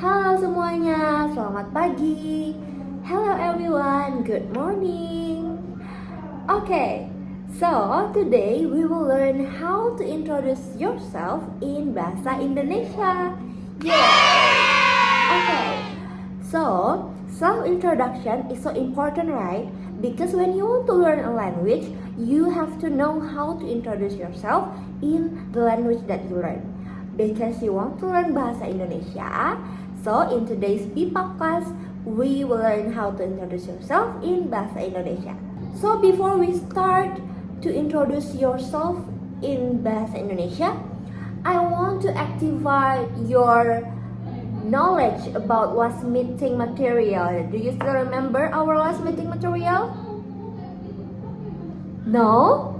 Halo semuanya, selamat pagi. Hello everyone, good morning. Okay, so today we will learn how to introduce yourself in Bahasa Indonesia. Yay! Okay, so self-introduction is so important, right? Because when you want to learn a language, you have to know how to introduce yourself in the language that you learn. Because you want to learn Bahasa Indonesia, so in today's BPAK class, we will learn how to introduce yourself in Bahasa Indonesia. So before we start to introduce yourself in Bahasa Indonesia, I want to activate your knowledge about last meeting material. Do you still remember our last meeting material? No?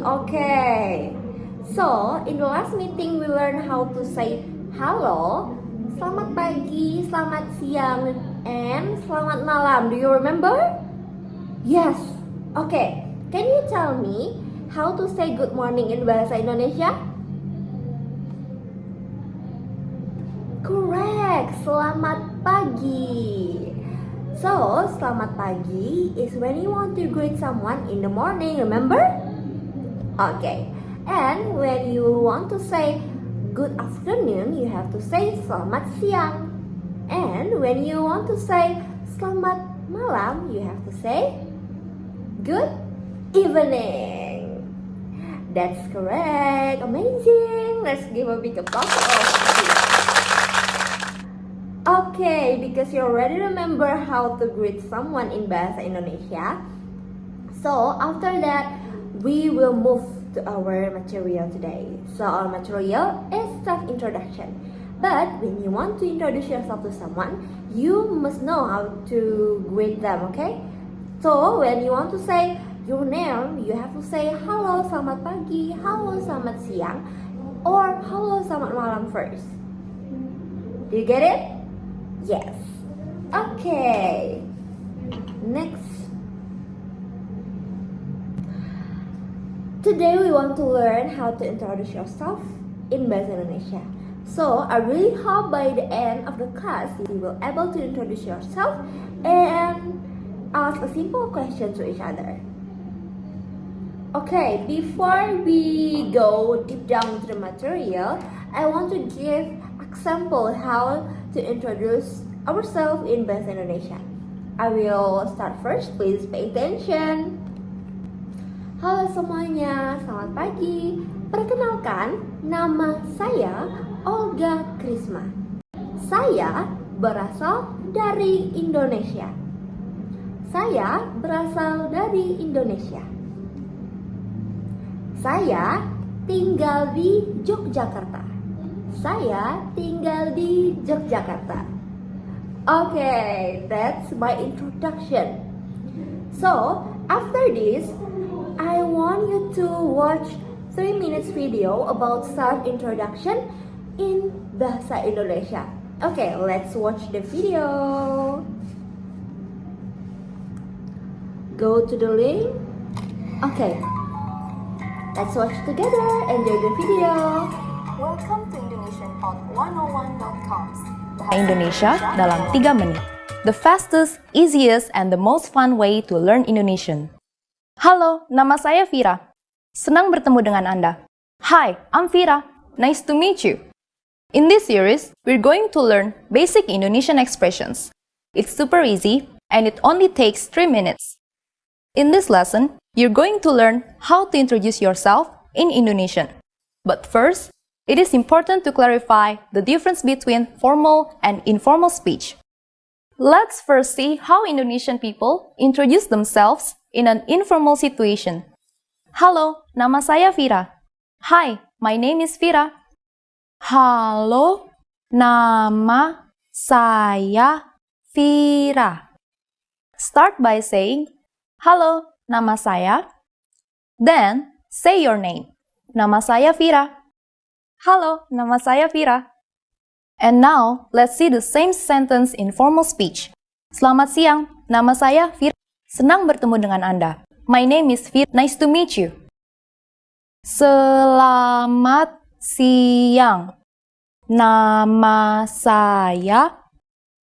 Okay. So, in the last meeting we learned how to say halo, selamat pagi, selamat siang, and selamat malam. Do you remember? Yes. Okay. Can you tell me how to say good morning in Bahasa Indonesia? Correct. Selamat pagi. So, selamat pagi is when you want to greet someone in the morning, remember? Okay. And when you want to say good afternoon, you have to say selamat siang. And when you want to say selamat malam, you have to say good evening. That's correct. Amazing. Let's give a big applause. Okay, because you already remember how to greet someone in Bahasa Indonesia. So after that, we will move to our material today. So our material is self-introduction. But when you want to introduce yourself to someone, you must know how to greet them, okay? So when you want to say your name, you have to say halo selamat pagi, halo selamat siang, or halo selamat malam first. Do you get it? Yes. Okay. Next. Today we want to learn how to introduce yourself in Bahasa Indonesia. So I really hope by the end of the class you will able to introduce yourself and ask a simple question to each other. Okay, before we go deep down into the material, I want to give example how to introduce ourselves in Bahasa Indonesia. I will start first, please pay attention. Halo semuanya, selamat pagi. Perkenalkan, nama saya Olga Krisma. Saya berasal dari Indonesia. Saya berasal dari Indonesia. Saya tinggal di Yogyakarta. Saya tinggal di Yogyakarta. Okay, that's my introduction. So, after this, I want you to watch 3 minutes video about self-introduction in Bahasa Indonesia. Okay, let's watch the video. Go to the link. Okay, let's watch together. Enjoy the video. Welcome to IndonesianPod101.com. Bahasa Indonesia dalam 3 menit. The fastest, easiest, and the most fun way to learn Indonesian. Halo, nama saya Vira. Senang bertemu dengan Anda. Hi, I'm Vira. Nice to meet you. In this series, we're going to learn basic Indonesian expressions. It's super easy, and it only takes 3 minutes. In this lesson, you're going to learn how to introduce yourself in Indonesian. But first, it is important to clarify the difference between formal and informal speech. Let's first see how Indonesian people introduce themselves in an informal situation. Halo, nama saya Vira. Hi, my name is Vira. Halo, nama saya Vira. Start by saying, halo, nama saya. Then, say your name. Nama saya Vira. Halo, nama saya Vira. And now, let's see the same sentence in formal speech. Selamat siang, nama saya Vira. Senang bertemu dengan Anda. My name is Vira. Nice to meet you. Selamat siang. Nama saya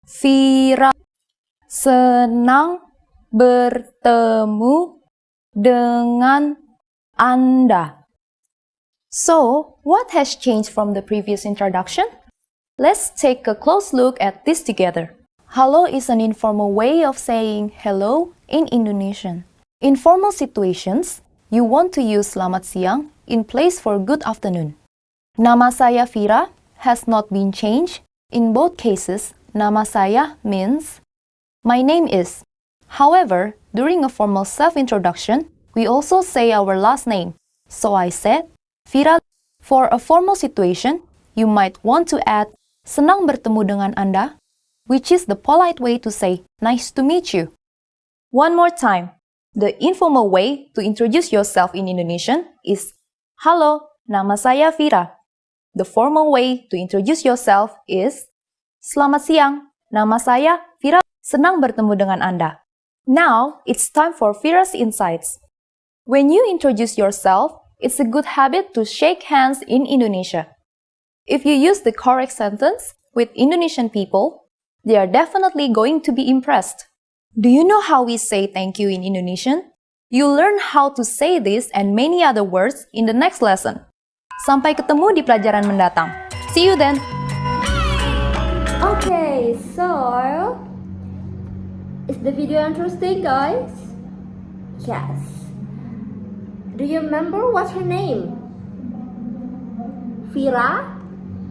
Vira. Senang bertemu dengan Anda. So, what has changed from the previous introduction? Let's take a close look at this together. Halo is an informal way of saying hello in Indonesian. In formal situations, you want to use selamat siang in place for good afternoon. Nama saya Vira has not been changed. In both cases, nama saya means my name is. However, during a formal self-introduction, we also say our last name. So I said, Vira. For a formal situation, you might want to add senang bertemu dengan Anda, which is the polite way to say nice to meet you. One more time. The informal way to introduce yourself in Indonesian is Halo, nama saya Vira. The formal way to introduce yourself is Selamat siang, nama saya Vira. Senang bertemu dengan Anda. Now, it's time for Vira's Insights. When you introduce yourself, it's a good habit to shake hands in Indonesia. If you use the correct sentence with Indonesian people, they are definitely going to be impressed. Do you know how we say thank you in Indonesian? You'll learn how to say this and many other words in the next lesson. Sampai ketemu di pelajaran mendatang. See you then! Okay, so is the video interesting, guys? Yes. Do you remember what's her name? Vira?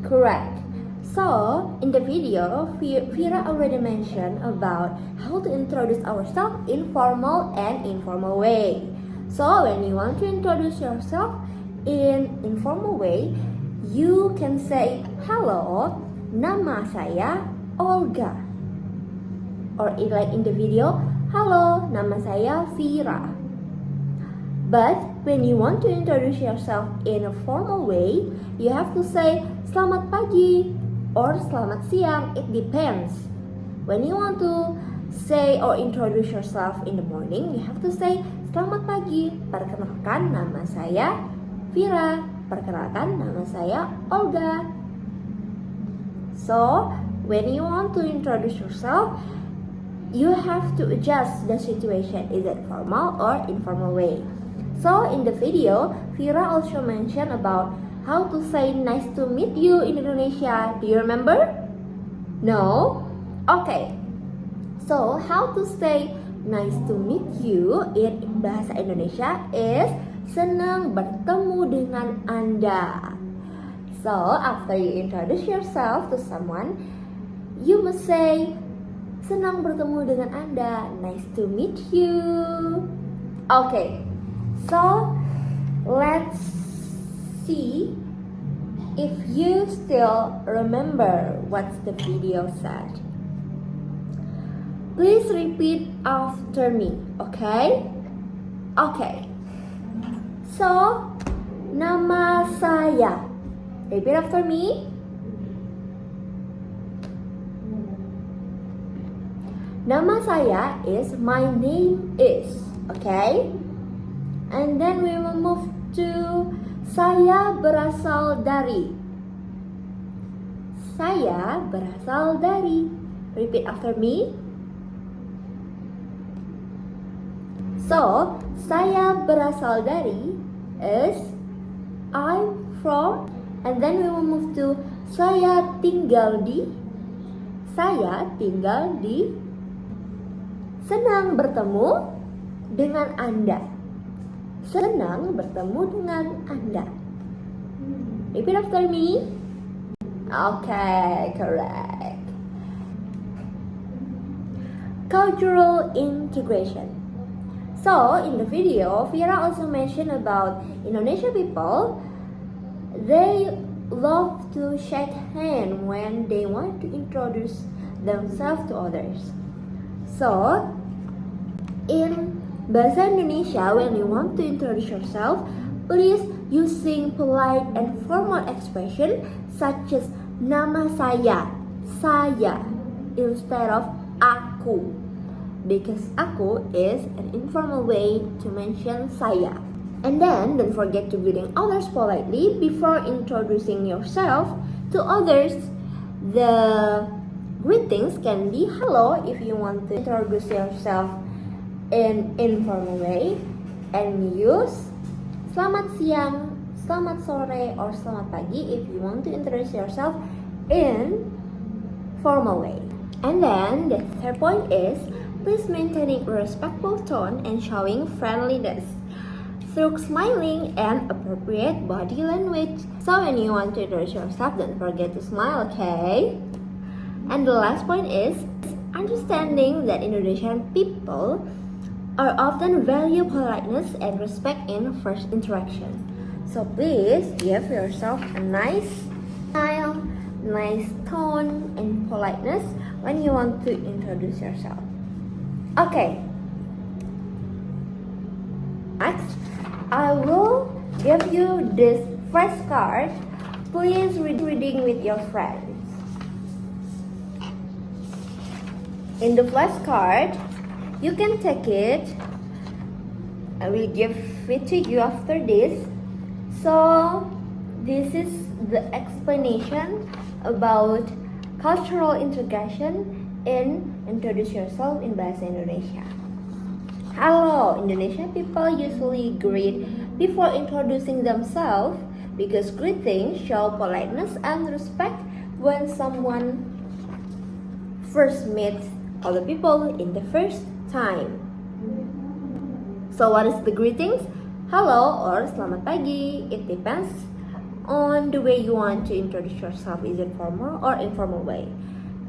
Correct. So, in the video, Vira already mentioned about how to introduce ourselves in formal and informal way. So, when you want to introduce yourself in informal way, you can say, Hello, nama saya Olga. Or like in the video, Halo, nama saya Vira. But when you want to introduce yourself in a formal way, you have to say Selamat pagi or Selamat siang. It depends. When you want to say or introduce yourself in the morning, you have to say Selamat pagi. Perkenalkan, nama saya Vira. Perkenalkan, nama saya Olga. So, when you want to introduce yourself, you have to adjust the situation. Is it formal or informal way? So, in the video, Vira also mentioned about how to say nice to meet you in Indonesia. Do you remember? No? Okay. So, how to say nice to meet you in bahasa Indonesia is senang bertemu dengan Anda. So, after you introduce yourself to someone, you must say senang bertemu dengan Anda. Nice to meet you. Okay. So, let's see if you still remember what the video said. Please repeat after me, okay? Okay. So, nama saya. Repeat after me. Nama saya is, my name is, okay? And then we will move to saya berasal dari. Saya berasal dari. Repeat after me. So, saya berasal dari is I'm from, and then we will move to saya tinggal di. Saya tinggal di. Senang bertemu dengan Anda. Senang bertemu dengan Anda. Repeat after me. Okay, correct. Cultural integration. So, in the video, Vira also mentioned about Indonesian people. They love to shake hands when they want to introduce themselves to others. So, in Bahasa Indonesia, when you want to introduce yourself, please using polite and formal expression such as nama saya, instead of aku, because aku is an informal way to mention saya. And then don't forget to greeting others politely before introducing yourself. To others, the greetings can be hello if you want to introduce yourself in informal way, and use selamat siang, selamat sore, or selamat pagi if you want to introduce yourself in formal way. And then the third point is please maintaining a respectful tone and showing friendliness through smiling and appropriate body language. So when you want to introduce yourself, don't forget to smile, okay? And the last point is understanding that Indonesian people are often value politeness and respect in first interaction. So please give yourself a nice style, nice tone, and politeness when you want to introduce yourself. Okay. Next, I will give you this flashcard. Please reading with your friends. In the flashcard, you can take it. I will give it to you after this. So, this is the explanation about cultural integration in introduce yourself in Bahasa Indonesia. Hello, Indonesian people usually greet before introducing themselves because greetings show politeness and respect when someone first meets other people in the first time. So what is the greetings? Hello or selamat pagi. It depends on the way you want to introduce yourself. Is it formal or informal way?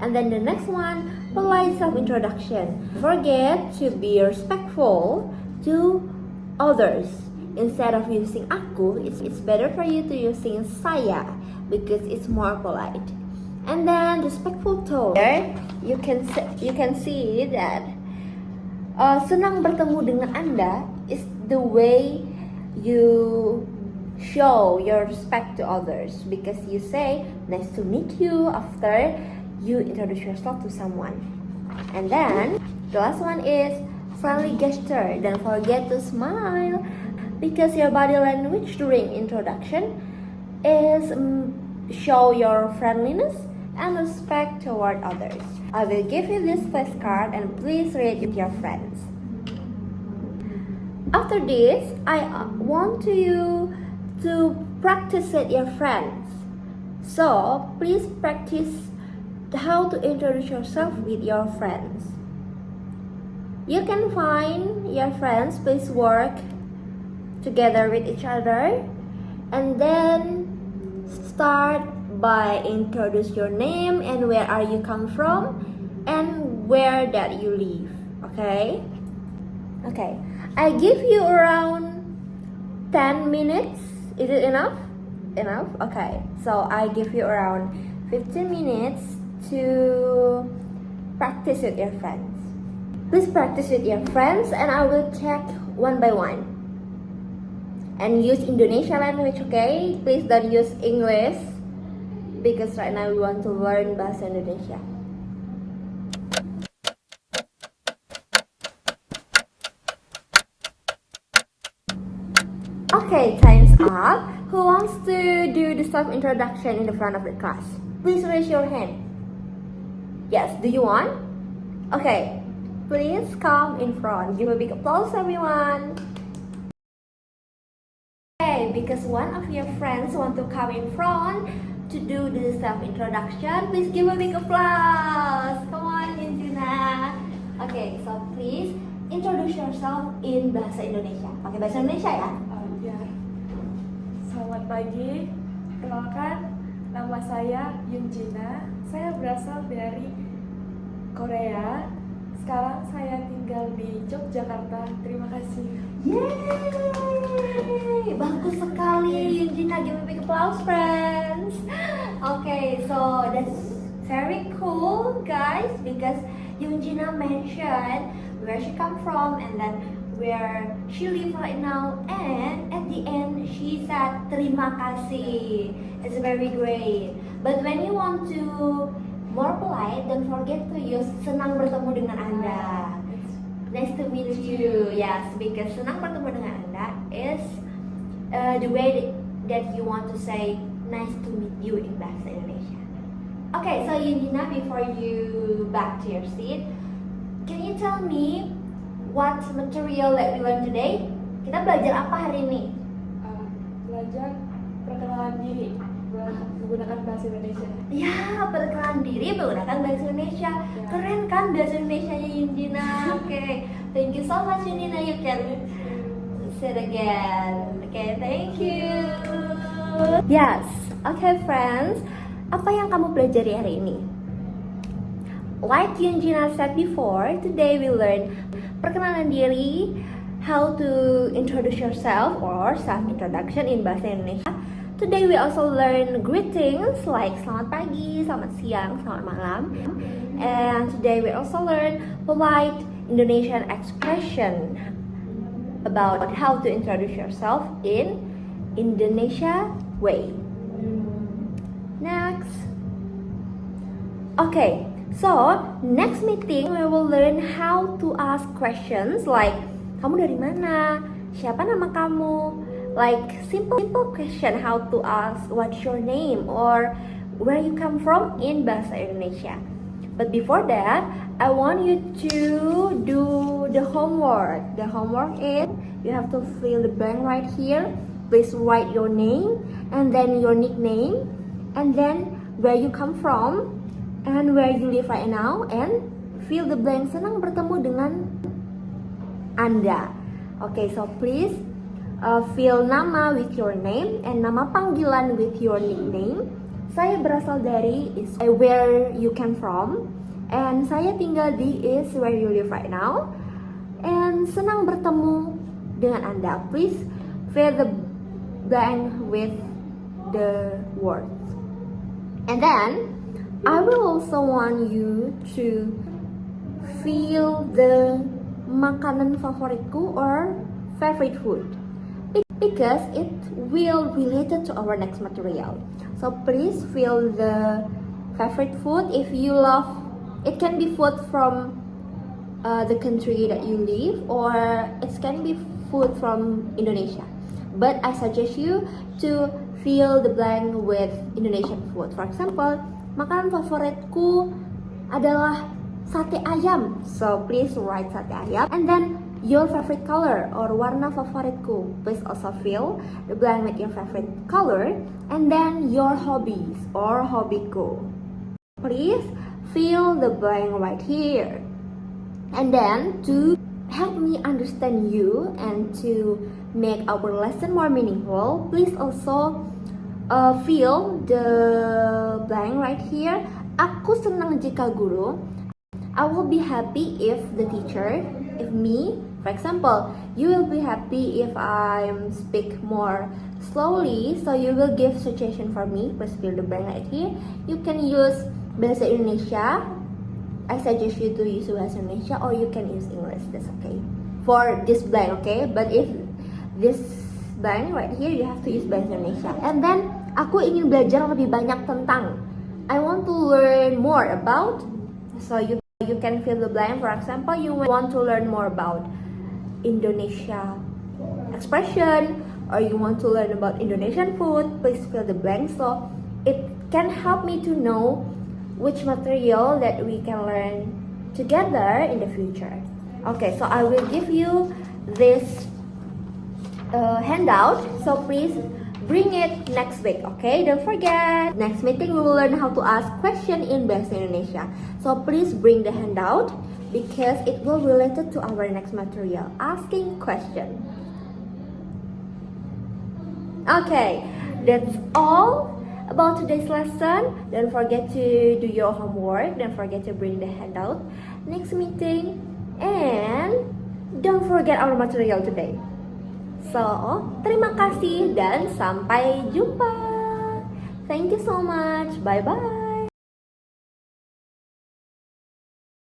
And then the next one, polite self-introduction. Forget to be respectful to others. Instead of using aku, it's better for you to using saya because it's more polite. And then respectful tone. There, you can see that senang bertemu dengan Anda is the way you show your respect to others because you say nice to meet you after you introduce yourself to someone. And then the last one is friendly gesture. Don't forget to smile because your body language during introduction is show your friendliness and respect toward others. I will give you this flashcard and please read it with your friends. After this, I want you to practice with your friends. So please practice how to introduce yourself with your friends. You can find your friends, please work together with each other and then start by introduce your name and where are you come from and where that you live. Okay, I give you around 10 minutes. Is it enough? Okay, so I give you around 15 minutes to practice with your friends. Please practice with your friends and I will check one by one. And use Indonesian language, okay? Please don't use English because right now we want to learn Bahasa Indonesia. Okay, time's up. Who wants to do the self-introduction in the front of the class? Please raise your hand. Yes, do you want? Okay, please come in front. Give a big applause, everyone. Okay, because one of your friends want to come in front to do the self-introduction, please give a big applause. Come on, Yunjina. Okay, so please introduce yourself in Bahasa Indonesia. Pakai Bahasa Indonesia ya? Ya. Selamat pagi. Kenalkan, nama saya Yunjina. Saya berasal dari Korea. Sekarang saya tinggal di Yogyakarta. Terima kasih. Yay! Bagus sekali, Yunjina. Give a big applause, friends. Okay, so that's very cool, guys, because Yunjina mentioned where she come from and then where she live right now, and at the end she said terima kasih. It's very great. But when you want to more polite, don't forget to use senang bertemu dengan Anda. Nice to meet you. Yes, because senang bertemu dengan Anda is the way that you want to say nice to meet you in Bahasa Indonesia. Okay, so Yunjina, before you back to your seat, can you tell me what material that we learned today? Kita belajar apa hari ini? Belajar perkenalan diri menggunakan bahasa Indonesia. Ya, perkenalan diri menggunakan bahasa Indonesia. Keren kan bahasa Indonesianya Yunjina? Okay, thank you so much Yunjina. You can say it again. Okay, thank you. Yes, okay friends. Apa yang kamu pelajari hari ini? Like Yunjina said before, today we learn perkenalan diri, how to introduce yourself or self-introduction in bahasa Indonesia. Today we also learn greetings like selamat pagi, selamat siang, selamat malam. And today we also learn polite Indonesian expression about how to introduce yourself in Indonesia way. Next. Okay, so next meeting we will learn how to ask questions like kamu dari mana? Siapa nama kamu? Like simple question how to ask what's your name or where you come from in bahasa Indonesia. But before that, I want you to do the homework. The homework is you have to fill the blank right here. Please write your name and then your nickname and then where you come from and where you live right now and fill the blank. Senang bertemu dengan Anda. Okay, so please fill nama with your name and nama panggilan with your nickname. Saya berasal dari is where you came from and saya tinggal di is where you live right now. And senang bertemu dengan Anda. Please fill the blank with the words. And then I will also want you to feel the makanan favoritku or favorite food because it will related to our next material. So please feel the favorite food if you love. It can be food from the country that you live or it can be food from Indonesia. But I suggest you to fill the blank with Indonesian food. For example, makanan favoritku adalah sate ayam. So please write sate ayam. And then your favorite color or warna favoritku. Please also fill the blank with your favorite color. And then your hobbies or hobbyku. Please fill the blank right here. And then to help me understand you and to make our lesson more meaningful, please also fill the blank right here. Aku senang jika guru. I will be happy if the teacher, if me, for example, you will be happy if I speak more slowly, so you will give suggestion for me. Please fill the blank right here. You can use bahasa Indonesia. I suggest you to use bahasa Indonesia or you can use English. That's okay. For this blank, okay? But if this blank right here, you have to use bahasa Indonesia. And then aku ingin belajar lebih banyak tentang. I want to learn more about. So you can fill the blank. For example, you want to learn more about Indonesia expression or you want to learn about Indonesian food. Please fill the blank so it can help me to know which material that we can learn together in the future. Okay, so I will give you this handout. So please bring it next week, okay? Don't forget. Next meeting we will learn how to ask question in Bahasa Indonesia. So please bring the handout because it will related to our next material, asking question. Okay, that's all about today's lesson. Don't forget to do your homework. Don't forget to bring the handout next meeting. And don't forget our material today. So, terima kasih dan sampai jumpa. Thank you so much. Bye-bye.